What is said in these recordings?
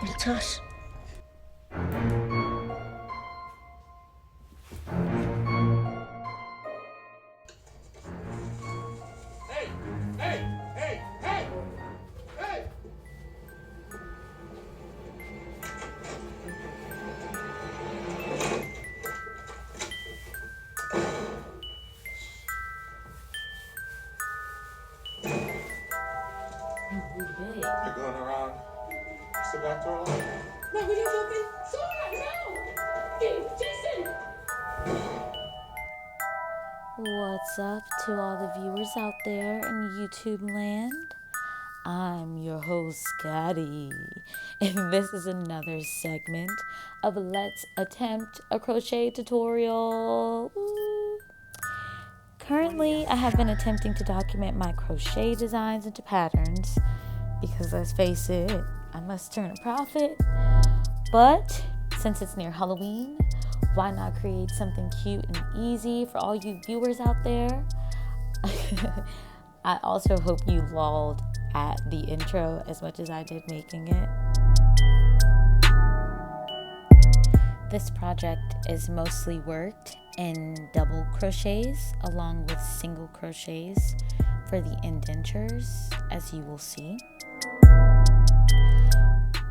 It's us. Hey! Hey! Hey! Hey! Hey! You're going around the back door alone? My window's open. Sora, no! Hey, Jason! What's up to all the viewers out there in YouTube land? I'm your host, Scotty, and this is another segment of Let's Attempt a Crochet Tutorial. Woo. Currently, I have been attempting to document my crochet designs into patterns because, let's face it, I must turn a profit. But since it's near Halloween, why not create something cute and easy for all you viewers out there? I also hope you lolled at the intro as much as I did making it. This project is mostly worked in double crochets along with single crochets for the indentures, as you will see.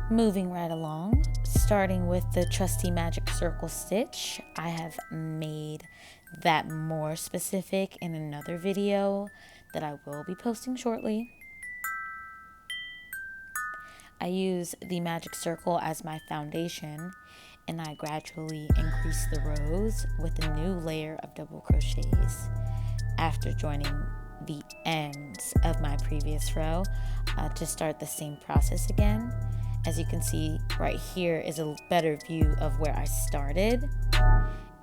Moving right along, starting with the trusty magic circle stitch. I have made that more specific in another video that I will be posting shortly. I use the magic circle as my foundation, and I gradually increase the rows with a new layer of double crochets after joining the ends of my previous row to start the same process again. As you can see right here is a better view of where I started.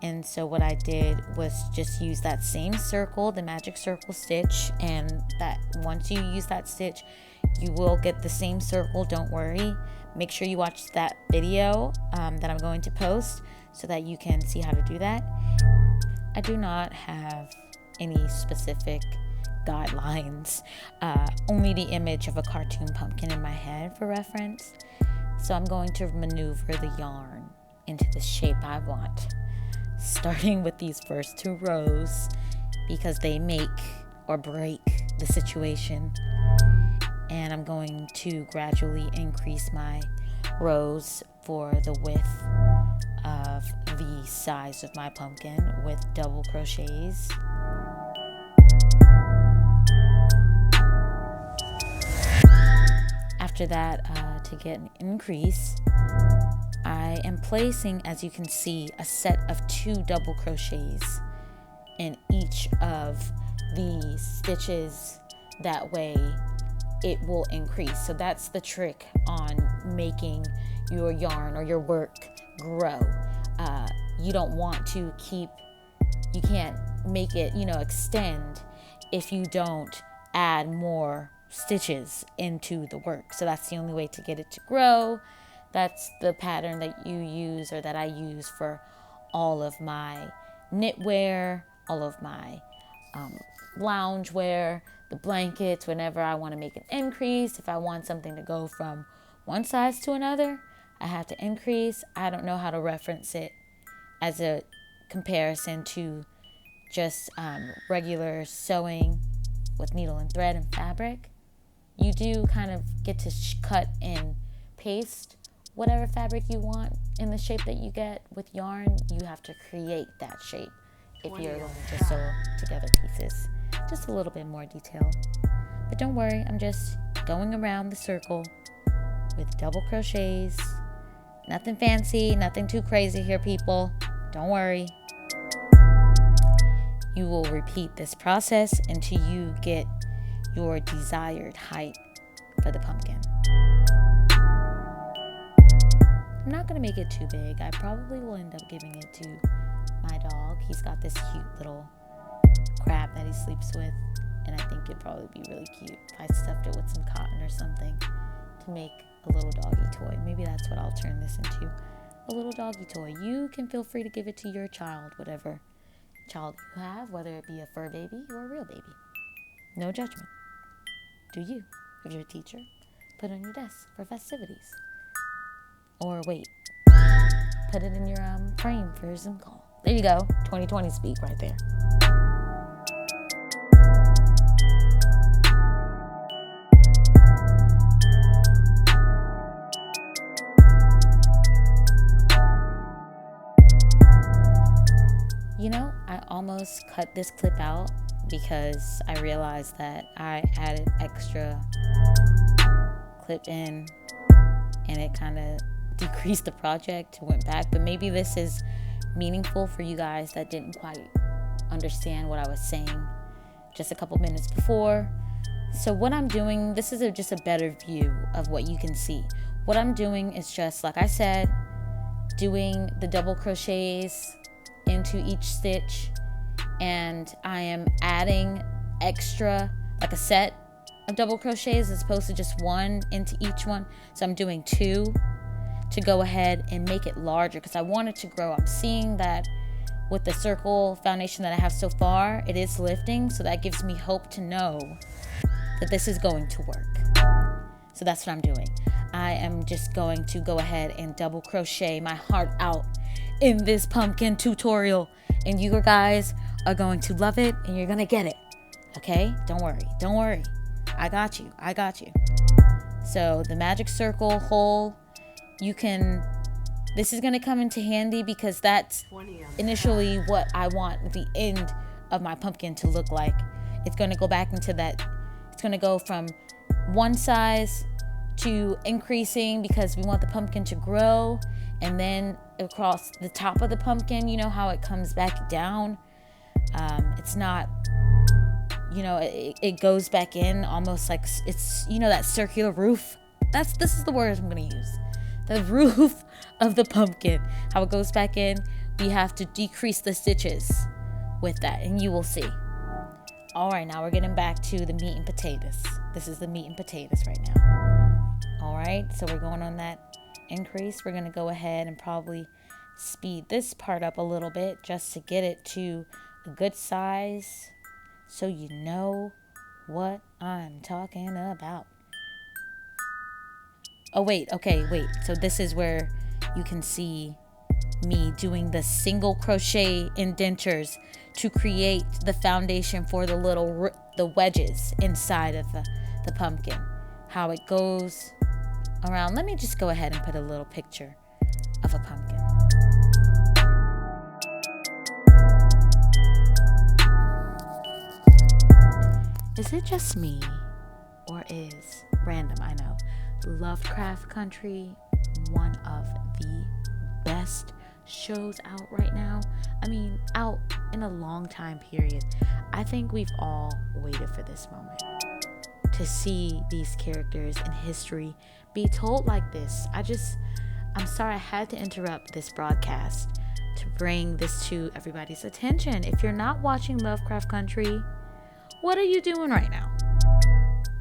And so what I did was just use that same circle, the magic circle stitch, and that once you use that stitch, you will get the same circle, don't worry. Make sure you watch that video that I'm going to post so that you can see how to do that. I do not have any specific guidelines, only the image of a cartoon pumpkin in my head for reference. So I'm going to maneuver the yarn into the shape I want, starting with these first two rows because they make or break the situation. And I'm going to gradually increase my rows for the width of the size of my pumpkin with double crochets. After that, to get an increase, I am placing, as you can see, a set of 2 double crochets in each of the stitches. That way it will increase. So that's the trick on making your yarn or your work grow. You don't want to you can't make it, extend if you don't add more stitches into the work. So that's the only way to get it to grow. That's the pattern that you use, or that I use, for all of my knitwear, all of my loungewear, the blankets. Whenever I want to make an increase, if I want something to go from one size to another, I have to increase. I don't know how to reference it as a comparison to just regular sewing with needle and thread and fabric. You do kind of get to cut and paste whatever fabric you want in the shape that you get. With yarn, you have to create that shape if you're going to sew together pieces. Just a little bit more detail. But don't worry, I'm just going around the circle with double crochets. Nothing fancy, nothing too crazy here, people. Don't worry. You will repeat this process until you get your desired height for the pumpkin. I'm not going to make it too big. I probably will end up giving it to my dog. He's got this cute little crab that he sleeps with, and I think it'd probably be really cute if I stuffed it with some cotton or something to make a little doggy toy. Maybe that's what I'll turn this into, a little doggy toy. You can feel free to give it to your child, whatever child you have, whether it be a fur baby or a real baby. No judgment. Do you, if you're a teacher, put on your desk for festivities. Or wait, put it in your frame for your Zoom call. There you go. 2020 speak right there. You know, I almost cut this clip out because I realized that I added extra clip in and it kind of decreased the project, went back. But maybe this is meaningful for you guys that didn't quite understand what I was saying just a couple minutes before. So what I'm doing, this is just a better view of what you can see. What I'm doing is just, like I said, doing the double crochets into each stitch, and I am adding extra, like a set of double crochets as opposed to just one into each one. So I'm doing 2 to go ahead and make it larger because I want it to grow. I'm seeing that with the circle foundation that I have so far, it is lifting, so that gives me hope to know that this is going to work. So that's what I'm doing. I am just going to go ahead and double crochet my heart out in this pumpkin tutorial, and you guys are going to love it and you're gonna get it. Okay, don't worry, I got you. So the magic circle hole, this is gonna come into handy because that's initially what I want the end of my pumpkin to look like. It's gonna go back into that, it's gonna go from one size to increasing because we want the pumpkin to grow, and then across the top of the pumpkin, you know how it comes back down. It's not, it goes back in almost like it's, that circular roof. This is the word I'm going to use. The roof of the pumpkin, how it goes back in. We have to decrease the stitches with that, and you will see. All right, now we're getting back to the meat and potatoes. This is the meat and potatoes right now. All right, so we're going on that increase. We're going to go ahead and probably speed this part up a little bit just to get it to a good size so you know what I'm talking about. Oh, wait. So this is where you can see me doing the single crochet indentures to create the foundation for the wedges inside of the pumpkin. How it goes around. Let me just go ahead and put a little picture of a pumpkin. Is it just me, or is random? I know Lovecraft Country one of the best shows out right now? I mean, out in a long time period. I think we've all waited for this moment to see these characters in history be told like this. I'm sorry I had to interrupt this broadcast to bring this to everybody's attention. If you're not watching Lovecraft Country, what are you doing right now?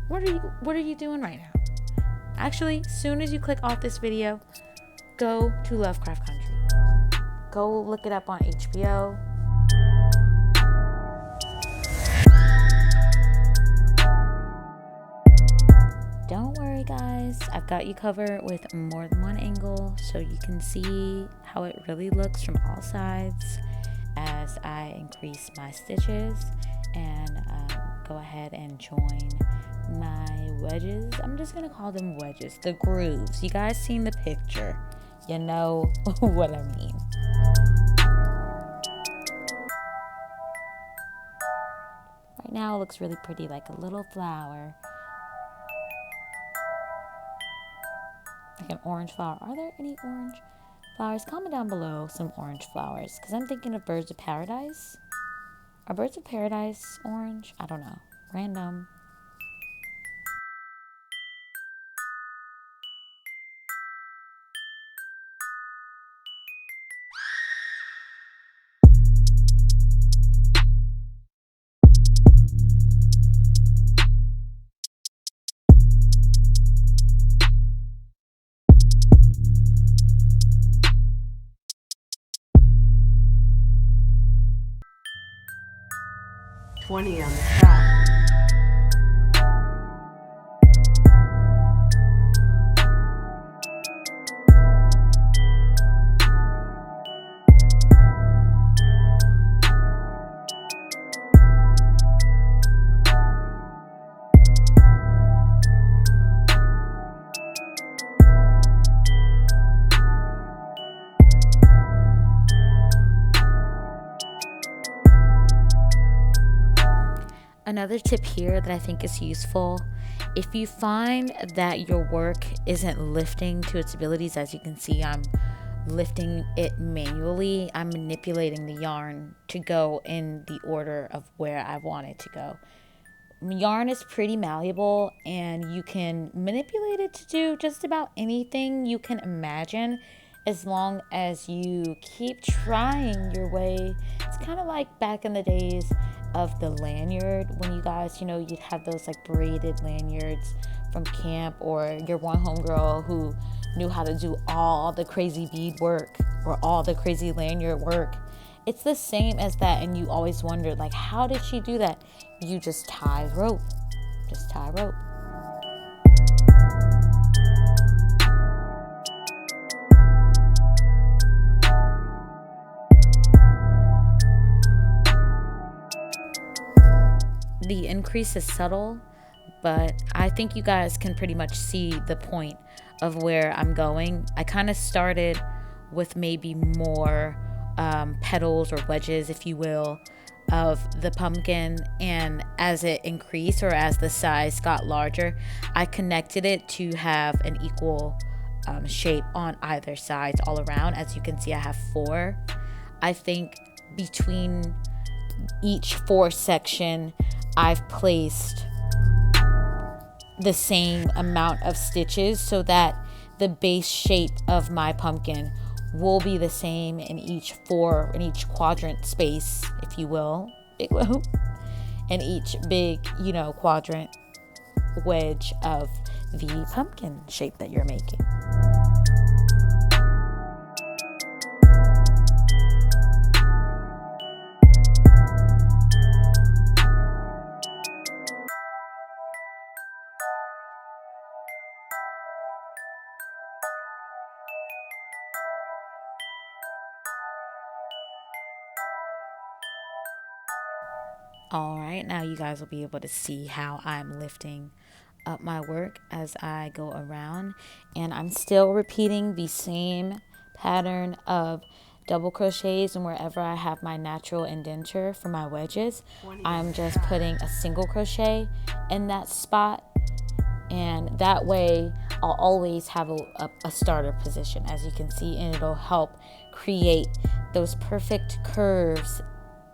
What are you doing right now? Actually, as soon as you click off this video, go to Lovecraft Country. Go look it up on HBO. Don't worry guys, I've got you covered with more than one angle so you can see how it really looks from all sides as I increase my stitches and go ahead and join my wedges. I'm just gonna call them wedges, the grooves. You guys seen the picture, you know what I mean. Right now it looks really pretty, like a little flower, like an orange flower. Are there any orange flowers? Comment down below some orange flowers, because I'm thinking of birds of paradise. Are birds of paradise orange? I don't know. Random. On the track. another tip here that I think is useful, if you find that your work isn't lifting to its abilities, as you can see, I'm lifting it manually. I'm manipulating the yarn to go in the order of where I want it to go. Yarn is pretty malleable, and you can manipulate it to do just about anything you can imagine, as long as you keep trying your way. It's kind of like back in the days of the lanyard, when you guys, you'd have those like braided lanyards from camp, or your one homegirl who knew how to do all the crazy bead work or all the crazy lanyard work. It's the same as that, and you always wondered, like, how did she do that? You just tie rope. Just tie rope. The increase is subtle, but I think you guys can pretty much see the point of where I'm going. I kind of started with maybe more petals or wedges, if you will, of the pumpkin, and as it increased, or as the size got larger, I connected it to have an equal shape on either sides all around. As you can see, I have 4. I think between each 4 section, I've placed the same amount of stitches so that the base shape of my pumpkin will be the same in each quadrant space, if you will, in each big, quadrant wedge of the pumpkin shape that you're making. All right, now you guys will be able to see how I'm lifting up my work as I go around, and I'm still repeating the same pattern of double crochets, and wherever I have my natural indenture for my wedges, I'm just putting a single crochet in that spot, and that way I'll always have a starter position, as you can see, and it'll help create those perfect curves,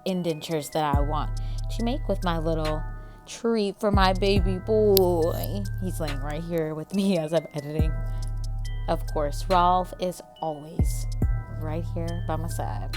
indentures that I want to make with my little treat for my baby boy. He's laying right here with me as I'm editing. Of course, Rolf is always right here by my side.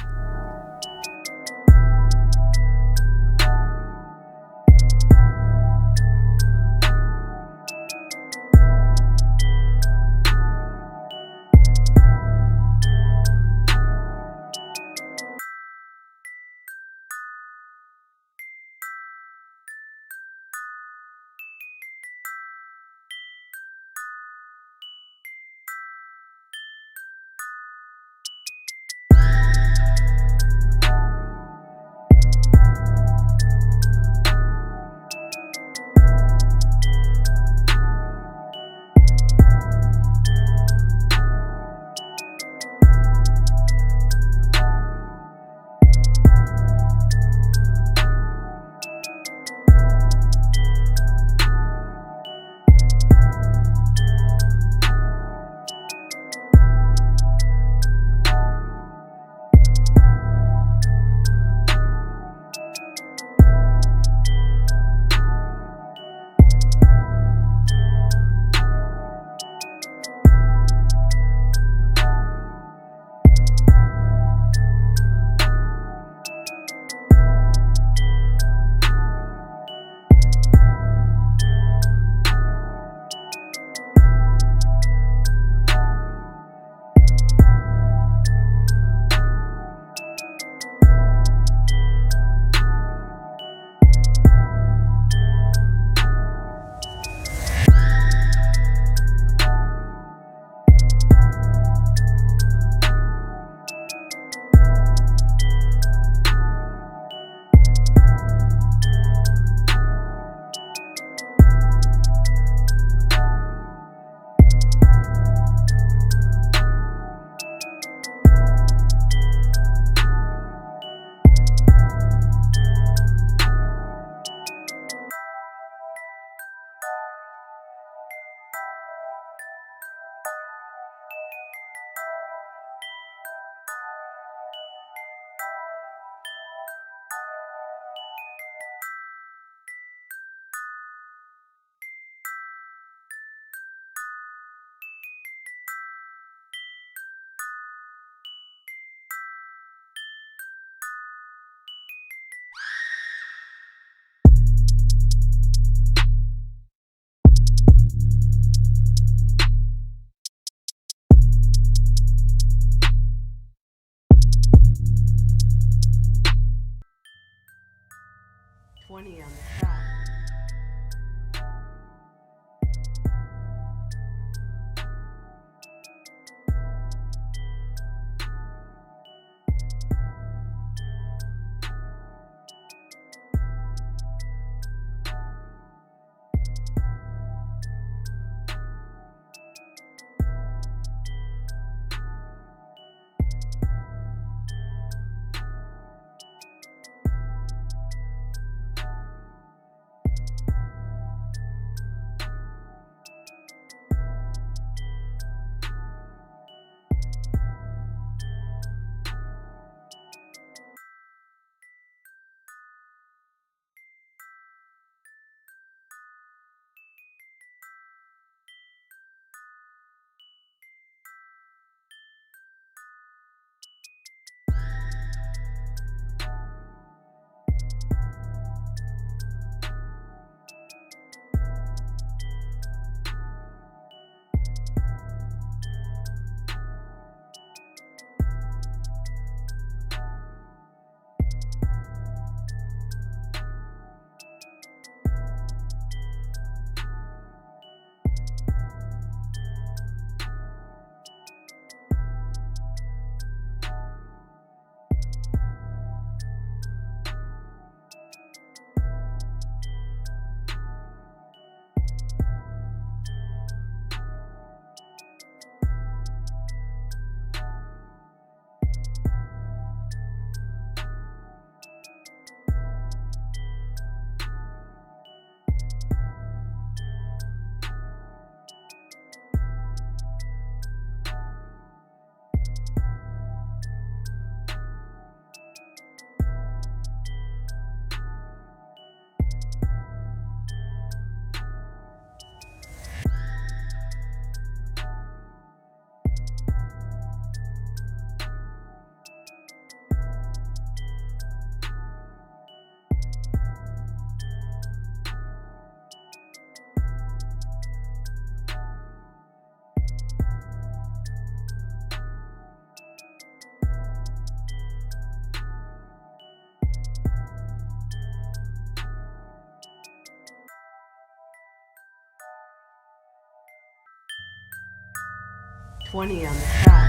20 on the track.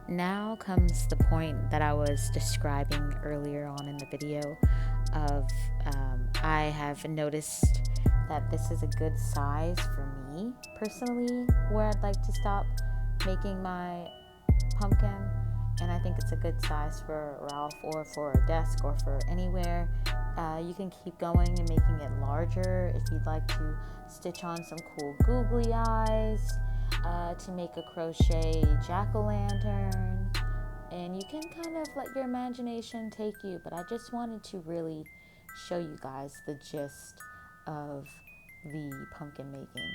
Now comes the point that I was describing earlier on in the video of I have noticed that this is a good size for me personally, where I'd like to stop making my pumpkin, and I think it's a good size for Ralph or for a desk or for anywhere. You can keep going and making it larger if you'd like to stitch on some cool googly eyes, to make a crochet jack-o'-lantern, and you can kind of let your imagination take you, but I just wanted to really show you guys the gist of the pumpkin making.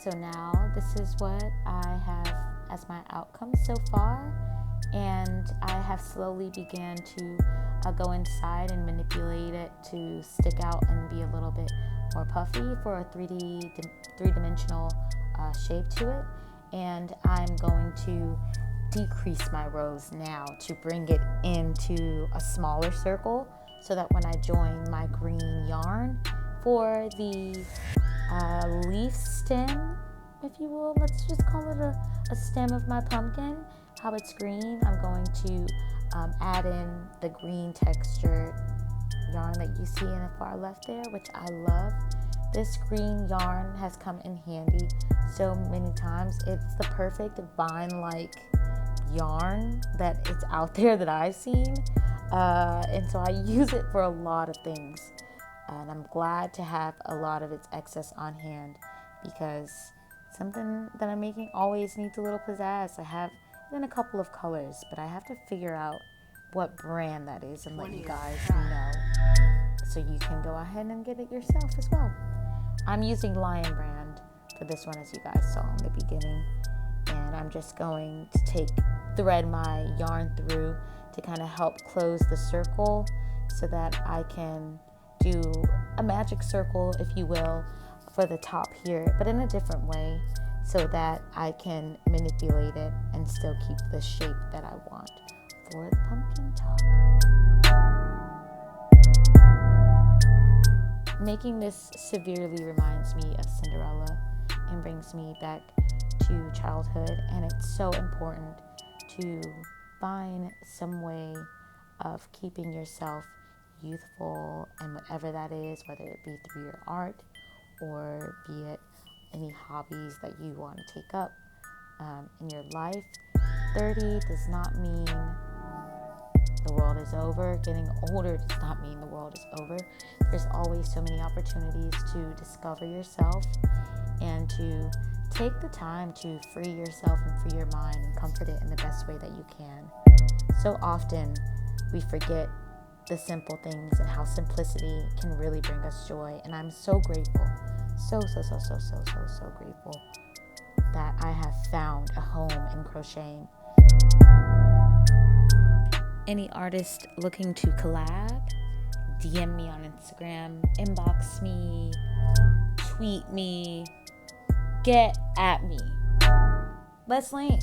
So now this is what I have as my outcome so far, and I have slowly began to go inside and manipulate it to stick out and be a little bit more puffy for a three-dimensional shape to it. And I'm going to decrease my rows now to bring it into a smaller circle, so that when I join my green yarn for the leaf stem, if you will, let's just call it a stem of my pumpkin, how it's green, I'm going to add in the green textured yarn that you see in the far left there, which I love. This green yarn has come in handy so many times. It's the perfect vine-like yarn that it's out there that I've seen, and so I use it for a lot of things, and I'm glad to have a lot of its excess on hand, because something that I'm making always needs a little pizzazz. I have in a couple of colors, but I have to figure out what brand that is and let you guys know, so you can go ahead and get it yourself as well. I'm using LIONBRAND for this one, as you guys saw in the beginning, and I'm just going to thread my yarn through to kind of help close the circle, so that I can do a magic circle, if you will, for the top here, but in a different way, so that I can manipulate it and still keep the shape that I want for the pumpkin top. Making this severely reminds me of Cinderella and brings me back to childhood, and it's so important to find some way of keeping yourself youthful, and whatever that is, whether it be through your art or be it any hobbies that you want to take up in your life. 30 does not mean the world is over. Getting older does not mean the world is over. There's always so many opportunities to discover yourself and to take the time to free yourself and free your mind and comfort it in the best way that you can. So often we forget the simple things and how simplicity can really bring us joy. And I'm so grateful, so grateful that I have found a home in crocheting. Any artist looking to collab, DM me on Instagram, inbox me, tweet me, get at me. Let's link.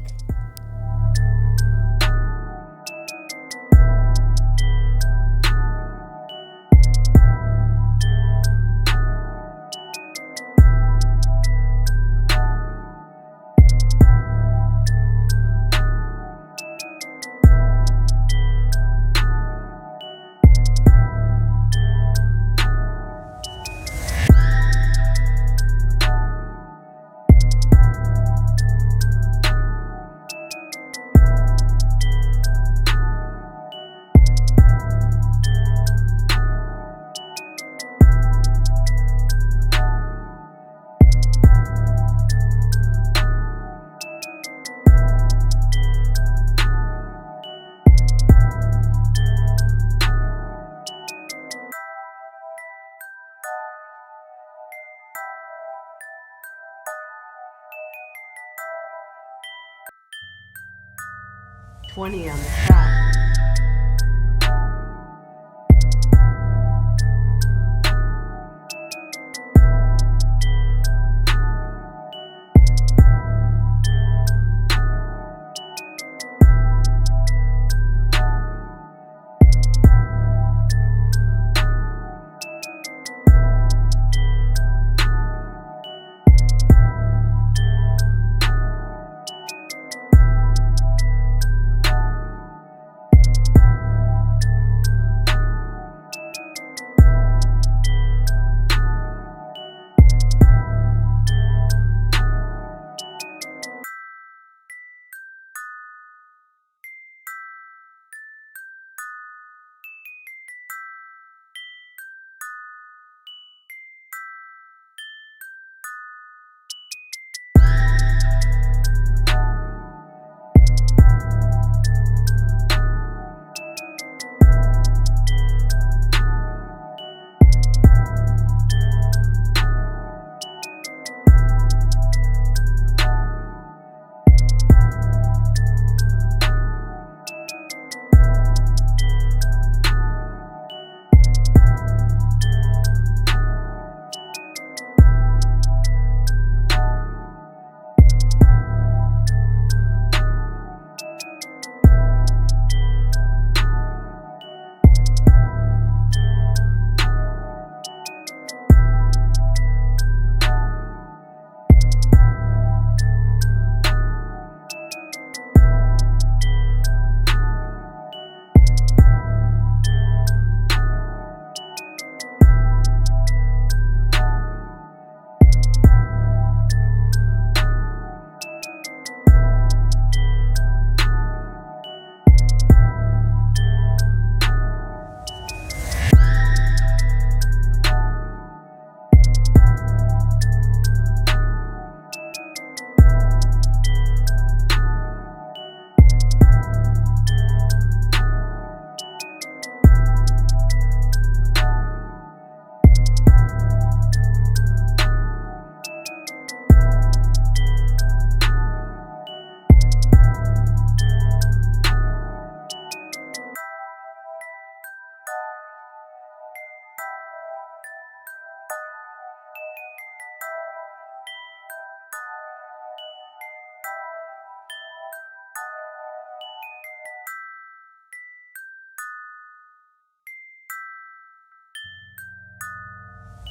20 on the track.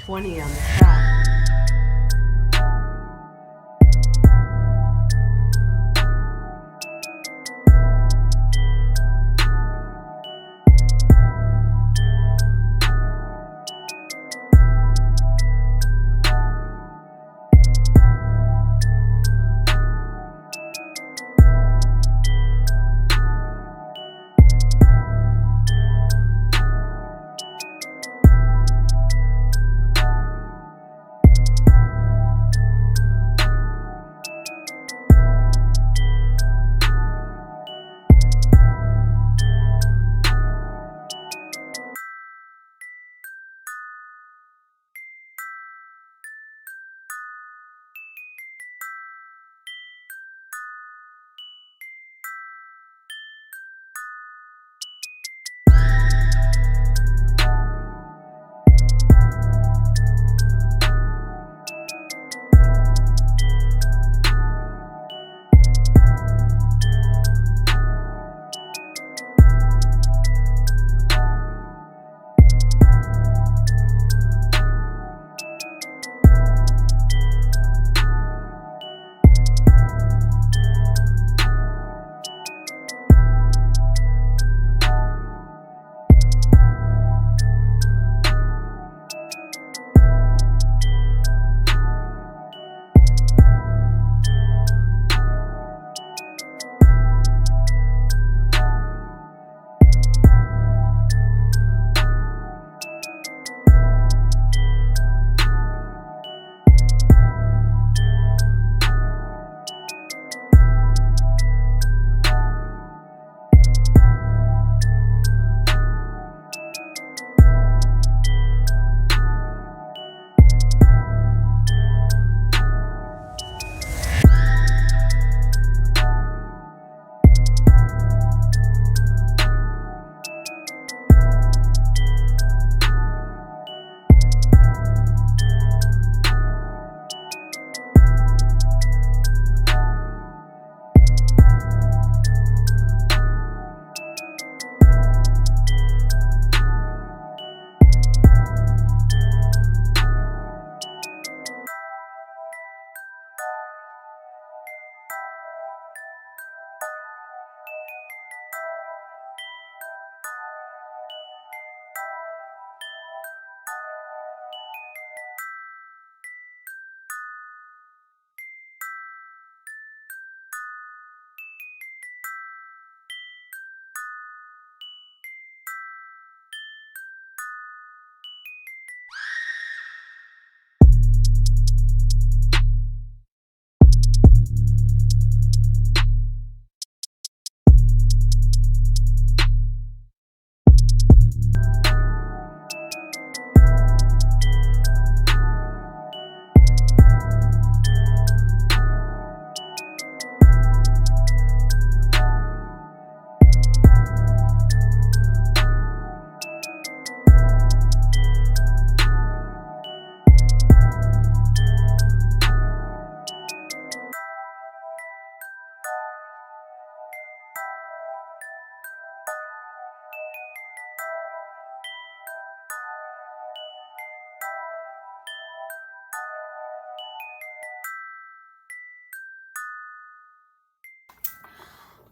$20 on the track.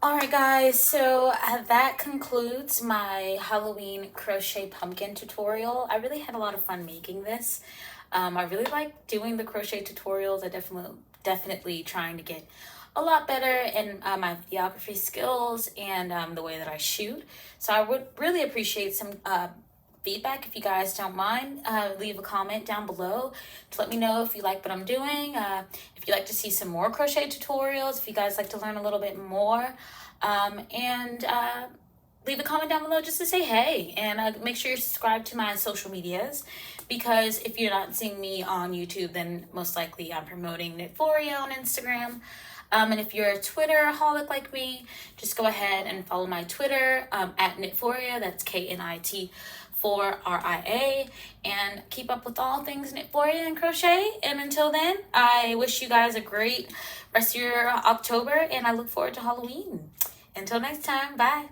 Alright guys, so that concludes my Halloween crochet pumpkin tutorial. I really had a lot of fun making this. I really like doing the crochet tutorials. I definitely trying to get a lot better in my videography skills and the way that I shoot. So I would really appreciate some feedback if you guys don't mind. Leave a comment down below to let me know if you like what I'm doing, if you like to see some more crochet tutorials, if you guys like to learn a little bit more, and leave a comment down below just to say hey, and make sure you're subscribed to my social medias, because if you're not seeing me on YouTube, then most likely I'm promoting Knitforia on Instagram. And if you're a Twitter-holic like me, just go ahead and follow my Twitter at Knitforia, that's KNIT4RIA, and keep up with all things Knitforia and crochet. And until then, I wish you guys a great rest of your October, and I look forward to Halloween. Until next time, bye.